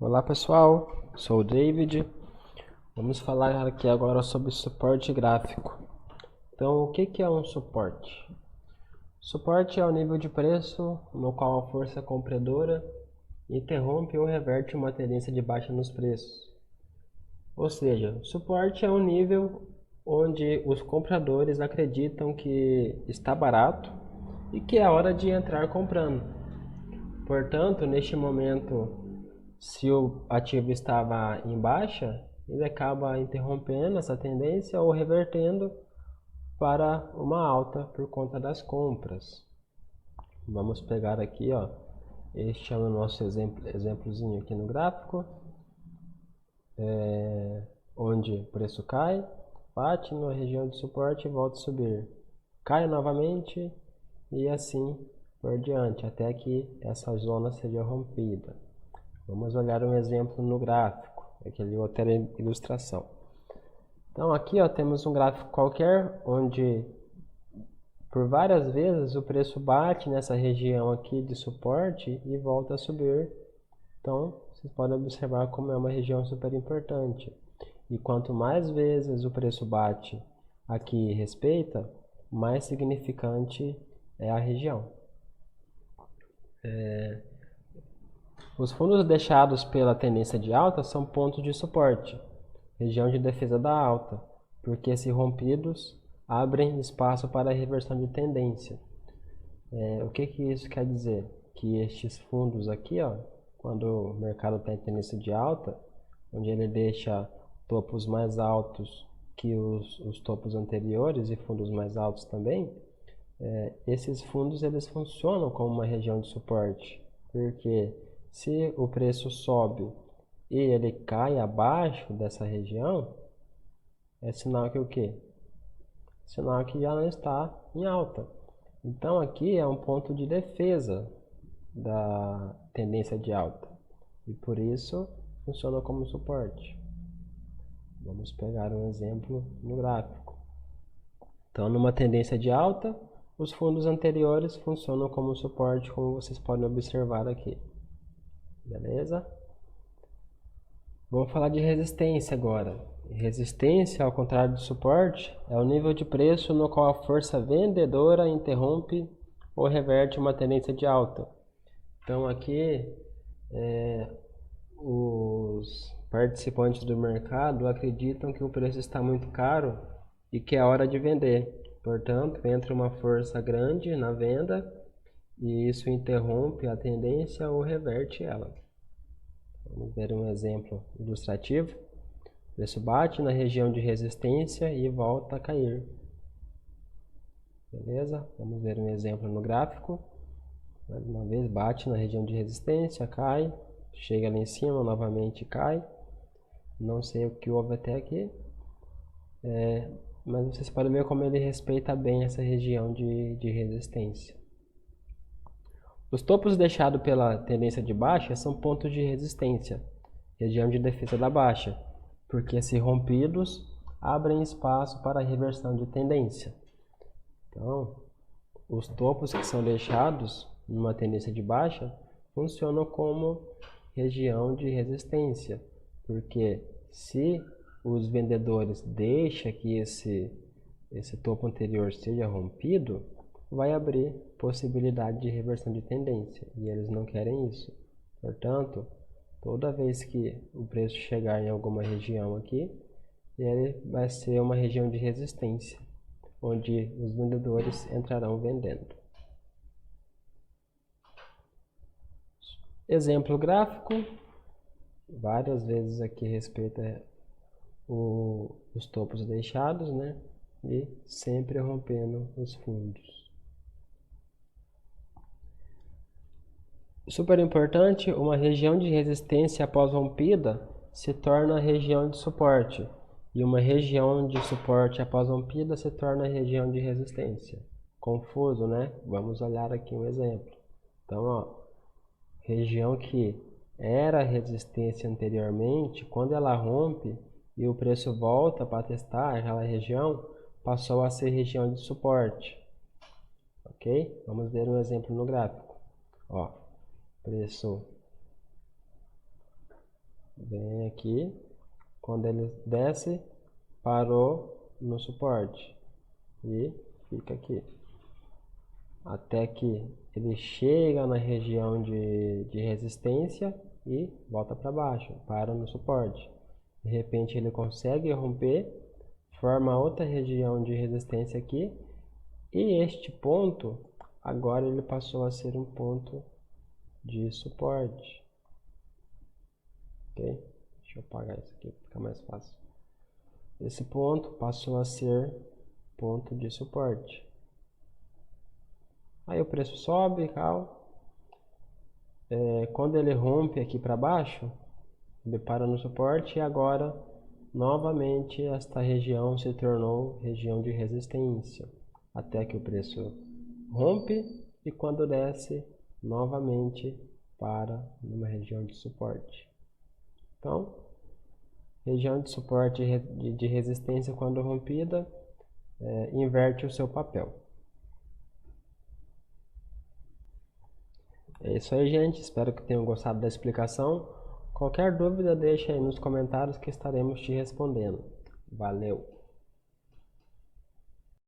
Olá pessoal, sou o David. Vamos falar aqui agora sobre suporte gráfico. Então, o que é um suporte? Suporte é o nível de preço no qual a força compradora interrompe ou reverte uma tendência de baixa nos preços. Ou seja, suporte é um nível onde os compradores acreditam que está barato e que é hora de entrar comprando. Portanto, neste momento, se o ativo estava em baixa, ele acaba interrompendo essa tendência ou revertendo para uma alta por conta das compras. Vamos pegar aqui, ó, este é o nosso exemplozinho aqui no gráfico, onde o preço cai, bate na região de suporte e volta a subir, cai novamente e assim por diante, até que essa zona seja rompida. Vamos olhar um exemplo no gráfico, aquele outra ilustração. Então aqui ó, temos um gráfico qualquer, onde por várias vezes o preço bate nessa região aqui de suporte e volta a subir. Então vocês podem observar como é uma região super importante. E quanto mais vezes o preço bate aqui e respeita, mais significante é a região. Os fundos deixados pela tendência de alta são pontos de suporte, região de defesa da alta, porque se rompidos, abrem espaço para a reversão de tendência. O que isso quer dizer? Que estes fundos aqui, ó, quando o mercado está em tendência de alta, onde ele deixa topos mais altos que os topos anteriores e fundos mais altos também, esses fundos eles funcionam como uma região de suporte, porque se o preço sobe e ele cai abaixo dessa região, é sinal que o quê? Sinal que já não está em alta. Então aqui é um ponto de defesa da tendência de alta e por isso funciona como suporte. Vamos pegar um exemplo no gráfico. Então, numa tendência de alta, os fundos anteriores funcionam como suporte, como vocês podem observar aqui. Beleza? Vamos falar de resistência agora. Resistência, ao contrário de suporte, é o nível de preço no qual a força vendedora interrompe ou reverte uma tendência de alta. Então aqui, os participantes do mercado acreditam que o preço está muito caro e que é hora de vender. Portanto, entra uma força grande na venda e isso interrompe a tendência ou reverte ela. Vamos ver um exemplo ilustrativo. O preço bate na região de resistência e volta a cair. Beleza? Vamos ver um exemplo no gráfico. Mais uma vez, bate na região de resistência, cai, chega lá em cima, novamente cai. Não sei o que houve até aqui. Mas vocês podem ver como ele respeita bem essa região de resistência. Os topos deixados pela tendência de baixa são pontos de resistência, região de defesa da baixa, porque se rompidos, abrem espaço para a reversão de tendência. Então, os topos que são deixados numa tendência de baixa funcionam como região de resistência, porque se os vendedores deixam que esse topo anterior seja rompido, vai abrir possibilidade de reversão de tendência, e eles não querem isso. Portanto, toda vez que o preço chegar em alguma região aqui, ele vai ser uma região de resistência, onde os vendedores entrarão vendendo. Exemplo gráfico, várias vezes aqui respeita os topos deixados, né? E sempre rompendo os fundos. Super importante, uma região de resistência após rompida se torna região de suporte. E uma região de suporte após rompida se torna região de resistência. Confuso, né? Vamos olhar aqui um exemplo. Então, ó, região que era resistência anteriormente, quando ela rompe e o preço volta para testar aquela região, passou a ser região de suporte. Ok? Vamos ver um exemplo no gráfico. Ó, preço Vem aqui, quando ele desce, parou no suporte e fica aqui. Até que ele chega na região de resistência e volta para baixo, para no suporte. De repente ele consegue romper, forma outra região de resistência aqui, e este ponto, agora ele passou a ser um ponto de suporte. Ok? Deixa eu apagar isso aqui para ficar mais fácil. Esse ponto passou a ser ponto de suporte. Aí o preço sobe, tal. Quando ele rompe aqui para baixo, ele para no suporte e agora novamente esta região se tornou região de resistência, até que o preço rompe e quando desce novamente para numa região de suporte. Então, região de suporte de resistência quando rompida, inverte o seu papel. É isso aí, gente. Espero que tenham gostado da explicação. Qualquer dúvida, deixe aí nos comentários que estaremos te respondendo. Valeu!